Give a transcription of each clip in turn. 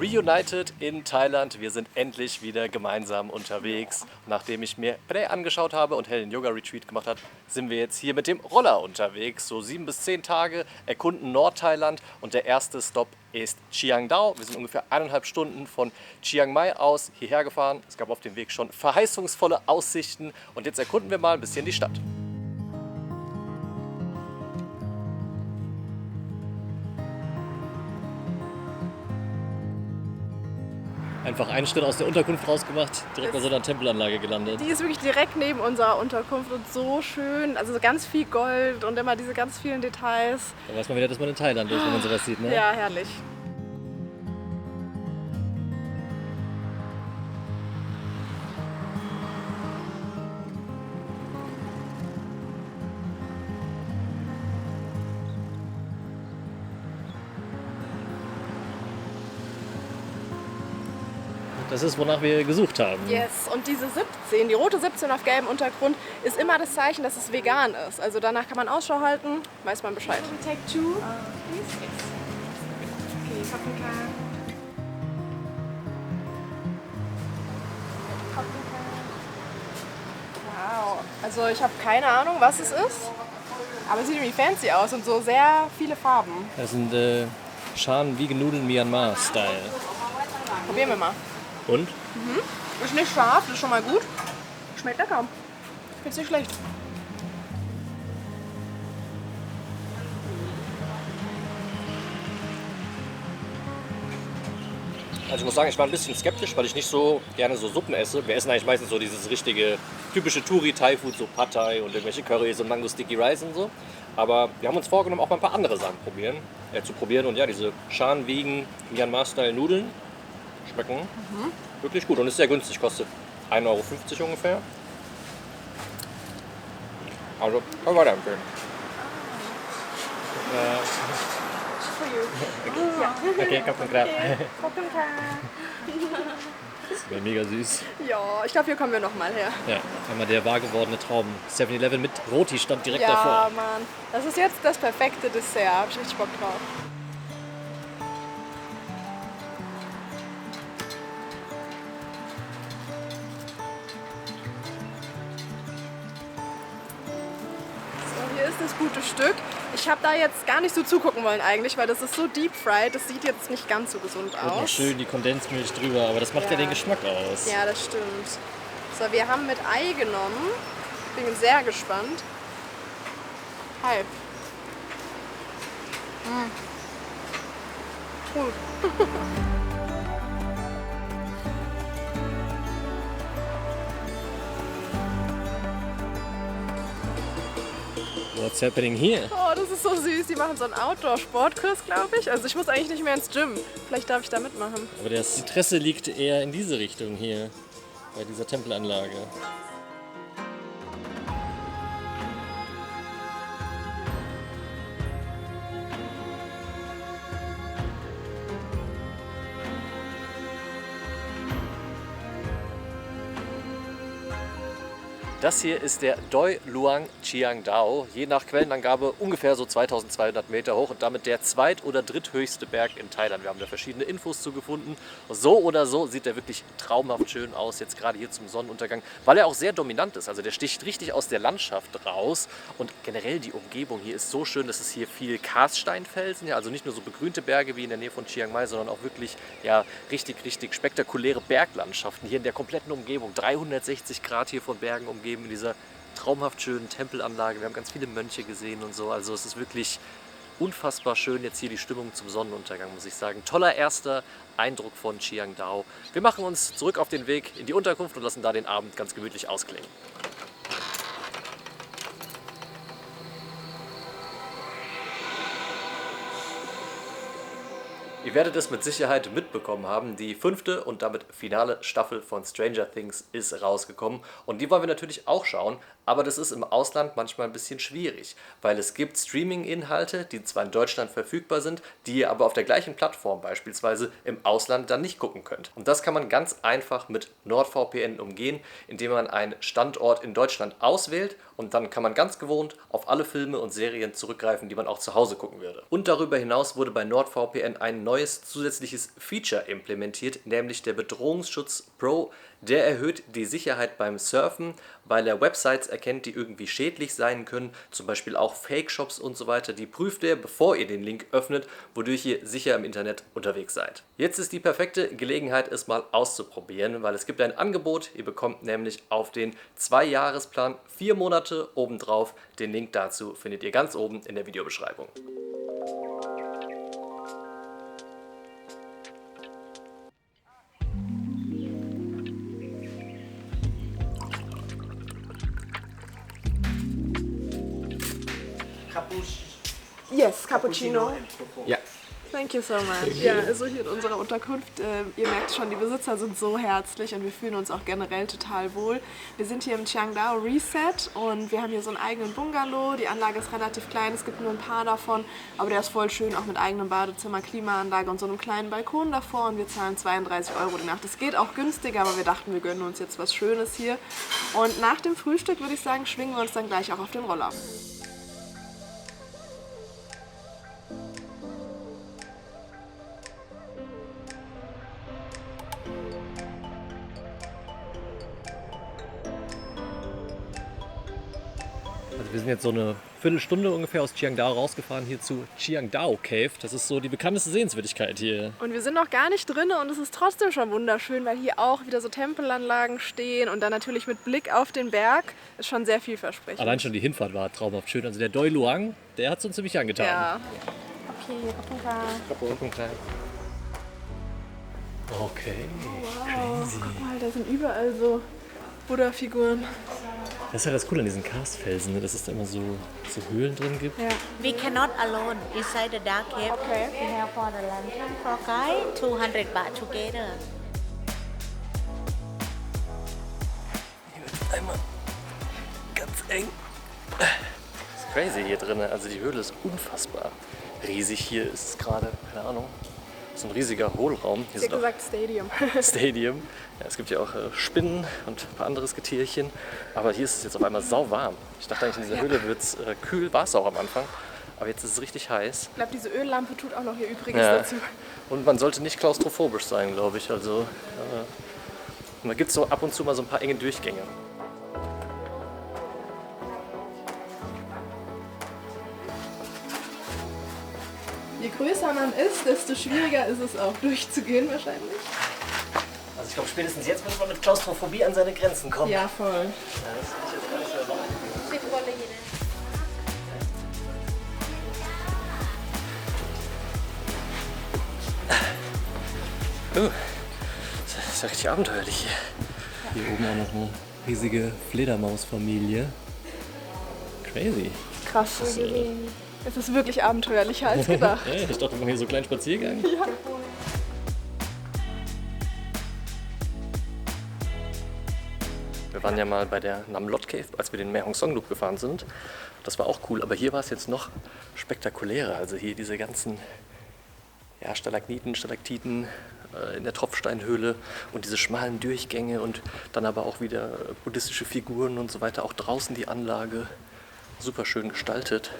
Reunited in Thailand. Wir sind endlich wieder gemeinsam unterwegs. Nachdem ich mir Pre angeschaut habe und Helen Yoga Retreat gemacht hat, sind wir jetzt hier mit dem Roller unterwegs. So 7 bis 10 Tage, erkunden Nordthailand und der erste Stopp ist Chiang Dao. Wir sind ungefähr 1,5 Stunden von Chiang Mai aus hierher gefahren. Es gab auf dem Weg schon verheißungsvolle Aussichten und jetzt erkunden wir mal ein bisschen die Stadt. Einfach einen Schritt aus der Unterkunft rausgemacht, direkt bei so einer Tempelanlage gelandet. Die ist wirklich direkt neben unserer Unterkunft und so schön. Also ganz viel Gold und immer diese ganz vielen Details. Da weiß man wieder, dass man in Thailand ist, wenn man sowas sieht, ne? Ja, herrlich. Das ist, wonach wir gesucht haben. Yes, und diese 17, die rote 17 auf gelbem Untergrund, ist immer das Zeichen, dass es vegan ist. Also danach kann man Ausschau halten, weiß man Bescheid. Take two, please. Okay, paprika. Wow, also ich habe keine Ahnung, was es ist, aber es sieht irgendwie fancy aus und so sehr viele Farben. Das sind Shan Vegan Nudeln Myanmar-Style. Probieren wir mal. Und? Ist nicht scharf, das ist schon mal gut. Schmeckt lecker. Ist nicht schlecht. Also ich muss sagen, ich war ein bisschen skeptisch, weil ich nicht so gerne so Suppen esse. Wir essen eigentlich meistens so dieses richtige, typische Touri-Thai-Food, so Pad Thai und irgendwelche Currys und Mango Sticky Rice und so. Aber wir haben uns vorgenommen, auch mal ein paar andere Sachen zu probieren. Und ja, diese Shan Vegan Myanmar-Style Nudeln schmecken wirklich gut und ist sehr günstig, kostet 1,50 € ungefähr. Also kann man weiterempfehlen. Okay, kommt gerade. Das wäre mega süß. Ja, ich glaube, hier kommen wir noch mal her. Ja, einmal der wahr gewordene Traum. 7-Eleven mit Roti stand direkt Ja, davor. Mann. Das ist jetzt das perfekte Dessert. Hab ich richtig Bock drauf. So, hier ist das gute Stück. Ich habe da jetzt gar nicht so zugucken wollen eigentlich, weil das ist so deep fried. Das sieht jetzt nicht ganz so gesund Und noch aus. schön die Kondensmilch drüber, aber das macht ja Ja. den Geschmack aus. Ja, das stimmt. So, wir haben mit Ei genommen. Bin sehr gespannt. Halb. Cool. What's happening here? Oh, das ist so süß. Die machen so einen Outdoor-Sportkurs, glaube ich. Also ich muss eigentlich nicht mehr ins Gym. Vielleicht darf ich da mitmachen. Aber das Interesse liegt eher in diese Richtung hier, bei dieser Tempelanlage. Das hier ist der Doi Luang Chiang Dao, je nach Quellenangabe ungefähr so 2200 Meter hoch und damit der zweit- oder dritthöchste Berg in Thailand. Wir haben da verschiedene Infos zu gefunden. So oder so sieht der wirklich traumhaft schön aus, jetzt gerade hier zum Sonnenuntergang, weil er auch sehr dominant ist. Also der sticht richtig aus der Landschaft raus und generell die Umgebung hier ist so schön, dass es hier viel Karststeinfelsen, ja, also nicht nur so begrünte Berge wie in der Nähe von Chiang Mai, sondern auch wirklich ja, richtig spektakuläre Berglandschaften hier in der kompletten Umgebung. 360 Grad hier von Bergen umgeben. In dieser traumhaft schönen Tempelanlage. Wir haben ganz viele Mönche gesehen und so. Also es ist wirklich unfassbar schön jetzt hier die Stimmung zum Sonnenuntergang, muss ich sagen. Toller erster Eindruck von Chiang Dao. Wir machen uns zurück auf den Weg in die Unterkunft und lassen da den Abend ganz gemütlich ausklingen. Ihr werdet es mit Sicherheit mitbekommen haben, die 5. und damit finale Staffel von Stranger Things ist rausgekommen und die wollen wir natürlich auch schauen, aber das ist im Ausland manchmal ein bisschen schwierig, weil es gibt Streaming-Inhalte, die zwar in Deutschland verfügbar sind, die ihr aber auf der gleichen Plattform beispielsweise im Ausland dann nicht gucken könnt. Und das kann man ganz einfach mit NordVPN umgehen, indem man einen Standort in Deutschland auswählt und dann kann man ganz gewohnt auf alle Filme und Serien zurückgreifen, die man auch zu Hause gucken würde. Und darüber hinaus wurde bei NordVPN ein neues zusätzliches Feature implementiert, nämlich der Bedrohungsschutz Pro. Der erhöht die Sicherheit beim Surfen, weil er Websites erkennt, die irgendwie schädlich sein können, zum Beispiel auch Fake-Shops und so weiter. Die prüft er, bevor ihr den Link öffnet, wodurch ihr sicher im Internet unterwegs seid. Jetzt ist die perfekte Gelegenheit, es mal auszuprobieren, weil es gibt ein Angebot. Ihr bekommt nämlich auf den 2-Jahresplan 4 Monate obendrauf. Den Link dazu findet ihr ganz oben in der Videobeschreibung. Yes, Cappuccino. Ja. Thank you so much. Ja, also hier in unserer Unterkunft, ihr merkt schon, die Besitzer sind so herzlich und wir fühlen uns auch generell total wohl. Wir sind hier im Chiangdao Reset und wir haben hier so einen eigenen Bungalow. Die Anlage ist relativ klein, es gibt nur ein paar davon, aber der ist voll schön, auch mit eigenem Badezimmer, Klimaanlage und so einem kleinen Balkon davor und wir zahlen 32 € die Nacht. Das geht auch günstiger, aber wir dachten, wir gönnen uns jetzt was Schönes hier. Und nach dem Frühstück würde ich sagen, schwingen wir uns dann gleich auch auf den Roller. Also wir sind jetzt so eine Viertelstunde ungefähr aus Chiangdao rausgefahren hier zu Chiangdao Cave. Das ist so die bekannteste Sehenswürdigkeit hier. Und wir sind noch gar nicht drin und es ist trotzdem schon wunderschön, weil hier auch wieder so Tempelanlagen stehen und dann natürlich mit Blick auf den Berg ist schon sehr vielversprechend. Allein schon die Hinfahrt war traumhaft schön. Also der Doi Luang, der hat es uns ziemlich angetan. Ja. Okay, Wow. Guck mal, da sind überall so Buddha-Figuren. Das ist ja das Coole an diesen Karstfelsen, ne? Dass es da immer so Höhlen drin gibt. Ja. We cannot alone inside the dark cave. Okay. We have for the lantern for guide 200 baht together. Hier wird einmal ganz eng. Das ist crazy hier drin. Also die Höhle ist unfassbar riesig. Hier ist es gerade, keine Ahnung, so ein riesiger Hohlraum. Hier Sie ist hat auch gesagt Stadium. Stadium. Ja, es gibt ja auch Spinnen und ein paar anderes Getierchen. Aber hier ist es jetzt auf einmal sauwarm. Ich dachte eigentlich, in dieser Höhle wird es kühl. War es auch am Anfang. Aber jetzt ist es richtig heiß. Ich glaube, diese Öllampe tut auch noch ihr Übriges Ja. dazu. Und man sollte nicht klaustrophobisch sein, glaube ich. Also da gibt es so ab und zu mal so ein paar enge Durchgänge. Je größer man ist, desto schwieriger ist es auch durchzugehen wahrscheinlich. Also ich glaube, spätestens jetzt muss man mit Klaustrophobie an seine Grenzen kommen. Ja, voll. Ja, das finde ich jetzt gar nicht so wahr. Das ist ja richtig abenteuerlich hier. Hier oben auch noch eine riesige Fledermausfamilie. Crazy. Krass. Es ist wirklich abenteuerlicher als gedacht. Ja, ich dachte, wir machen hier so einen kleinen Spaziergang. Ja. Wir waren ja mal bei der Nam Lot Cave, als wir den Mae Hong Son Loop gefahren sind. Das war auch cool, aber hier war es jetzt noch spektakulärer. Also hier diese ganzen Stalagniten, Stalaktiten in der Tropfsteinhöhle und diese schmalen Durchgänge und dann aber auch wieder buddhistische Figuren und so weiter. Auch draußen die Anlage, super schön gestaltet.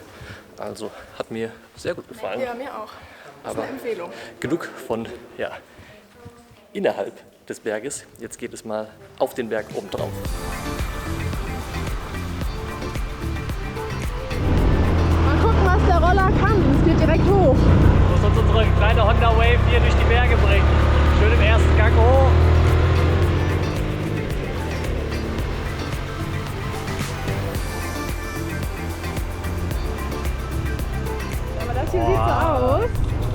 Also hat mir sehr gut gefallen. Ja, mir auch. Das ist Aber eine Empfehlung. genug von innerhalb des Berges. Jetzt geht es mal auf den Berg oben drauf. Mal gucken, was der Roller kann. Es geht direkt hoch. Muss uns unsere kleine Honda Wave hier durch die Berge bringen. Schön im ersten Gang hoch. Aber das hier sieht so aus.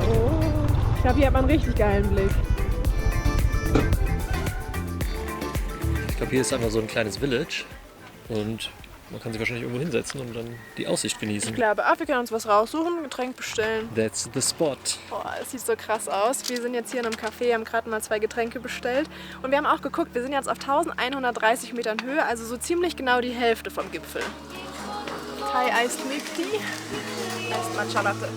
Oh. Ich glaube, hier hat man einen richtig geilen Blick. Ich glaube, hier ist einfach so ein kleines Village und man kann sich wahrscheinlich irgendwo hinsetzen und dann die Aussicht genießen. Ich glaube, wir können uns was raussuchen, ein Getränk bestellen. That's the spot. Boah, es sieht so krass aus. Wir sind jetzt hier in einem Café, haben gerade mal 2 Getränke bestellt. Und wir haben auch geguckt, wir sind jetzt auf 1130 Metern Höhe, also so ziemlich genau die Hälfte vom Gipfel. Thai Iced Milk Tea, Iced Matcha Latte.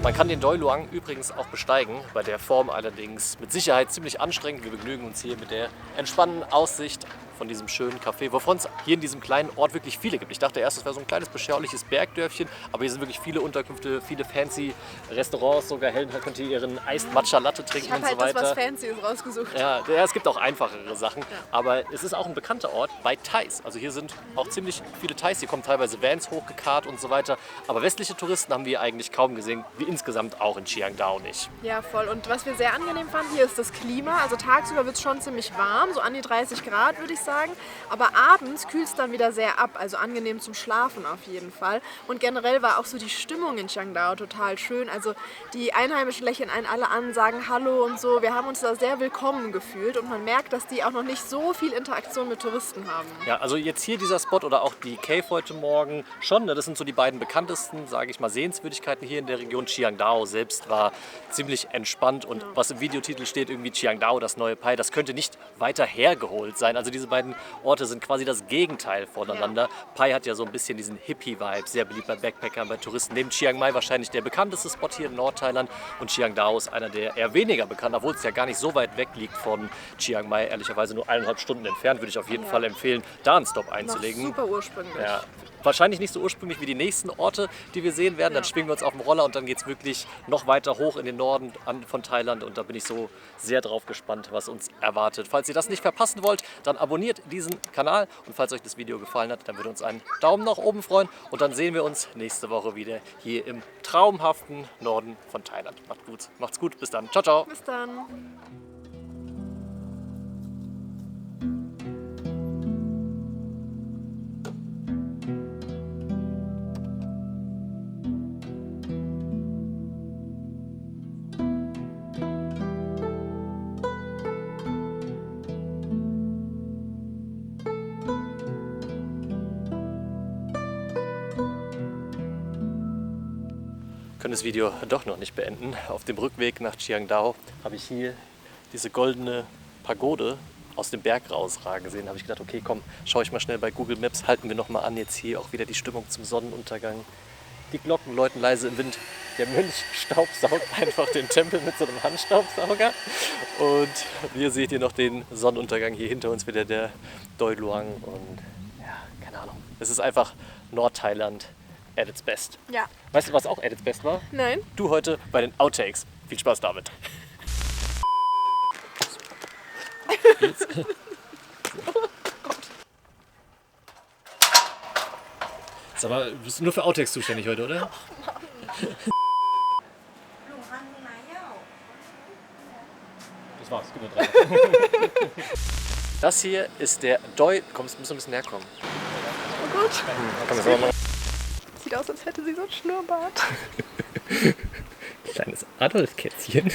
Man kann den Doi Luang übrigens auch besteigen, bei der Form allerdings mit Sicherheit ziemlich anstrengend. Wir begnügen uns hier mit der entspannenden Aussicht von diesem schönen Café, wovon es hier in diesem kleinen Ort wirklich viele gibt. Ich dachte erst, es wäre so ein kleines beschauliches Bergdörfchen, aber hier sind wirklich viele Unterkünfte, viele fancy Restaurants, sogar Helden könnt ihr ihren Iced Matcha Latte trinken Ich habe und so halt weiter. das was Fancyes rausgesucht. Ja, es gibt auch einfachere Sachen, aber es ist auch ein bekannter Ort bei Thais. Also hier sind auch ziemlich viele Thais, hier kommen teilweise Vans hochgekarrt und so weiter. Aber westliche Touristen haben wir eigentlich kaum gesehen, wie insgesamt auch in Chiangdao nicht. Ja, voll. Und was wir sehr angenehm fanden hier ist das Klima. Also tagsüber wird es schon ziemlich warm, so an die 30 Grad würde ich sagen. Aber abends kühlt es dann wieder sehr ab, also angenehm zum Schlafen auf jeden Fall. Und generell war auch so die Stimmung in Chiangdao total schön. Also die Einheimischen lächeln einen alle an, sagen Hallo und so. Wir haben uns da sehr willkommen gefühlt und man merkt, dass die auch noch nicht so viel Interaktion mit Touristen haben. Ja, also jetzt hier dieser Spot oder auch die Cave heute Morgen schon, ne, das sind so die beiden bekanntesten, sage ich mal, Sehenswürdigkeiten hier in der Region. Chiangdao selbst war ziemlich entspannt und was im Videotitel steht, irgendwie Chiangdao, das neue Pai, das könnte nicht weiter hergeholt sein. Also diese beiden Orte sind quasi das Gegenteil voneinander. Pai hat ja so ein bisschen diesen Hippie-Vibe, sehr beliebt bei Backpackern, bei Touristen. Neben Chiang Mai wahrscheinlich der bekannteste Spot hier in Nordthailand und Chiangdao ist einer der eher weniger bekannt, obwohl es ja gar nicht so weit weg liegt von Chiang Mai, ehrlicherweise nur 1,5 Stunden entfernt, würde ich auf jeden Fall empfehlen, da einen Stop einzulegen. Noch super ursprünglich. Ja. Wahrscheinlich nicht so ursprünglich wie die nächsten Orte, die wir sehen werden. Dann schwingen wir uns auf dem Roller und dann geht es wirklich noch weiter hoch in den Norden von Thailand. Und da bin ich so sehr drauf gespannt, was uns erwartet. Falls ihr das nicht verpassen wollt, dann abonniert diesen Kanal. Und falls euch das Video gefallen hat, dann würde uns einen Daumen nach oben freuen. Und dann sehen wir uns nächste Woche wieder hier im traumhaften Norden von Thailand. Macht's gut, bis dann. Ciao, ciao. Bis dann. Wir können das Video doch noch nicht beenden. Auf dem Rückweg nach Chiangdao habe ich hier diese goldene Pagode aus dem Berg rausragen sehen. Da habe ich gedacht, okay, komm, schaue ich mal schnell bei Google Maps, halten wir noch mal an. Jetzt hier auch wieder die Stimmung zum Sonnenuntergang. Die Glocken läuten leise im Wind. Der Mönch staubsaugt einfach den Tempel mit so einem Handstaubsauger. Und hier seht ihr noch den Sonnenuntergang. Hier hinter uns wieder der Doi Luang. Und ja, keine Ahnung. Es ist einfach Nordthailand at its best. Ja. Weißt du, was auch at its best war? Nein? Du heute bei den Outtakes. Viel Spaß damit. Sag mal, du bist nur für Outtakes zuständig heute, oder? Das war's, gib mir 3. Das hier ist der Doi. Komm, du musst ein bisschen näher kommen. Oh gut. Kann man so machen. Sieht aus, als hätte sie so ein Schnurrbart. Kleines Adolf-Kätzchen.